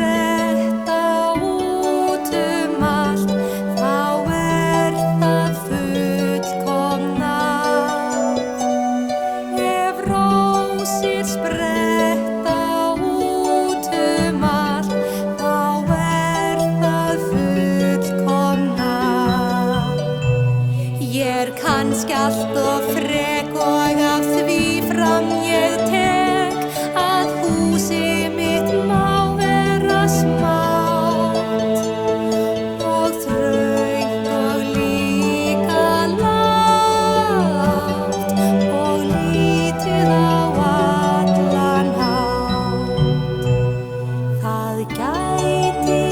spretta út allt, þá það fullkomna. Ef rósir spretta út allt, þá það fullkomna. Ég kannski allt of frek og af því fram ég tek að húsið mitt má vera smátt og þröngt og líka lágt og lítið á allan hátt. Það gæti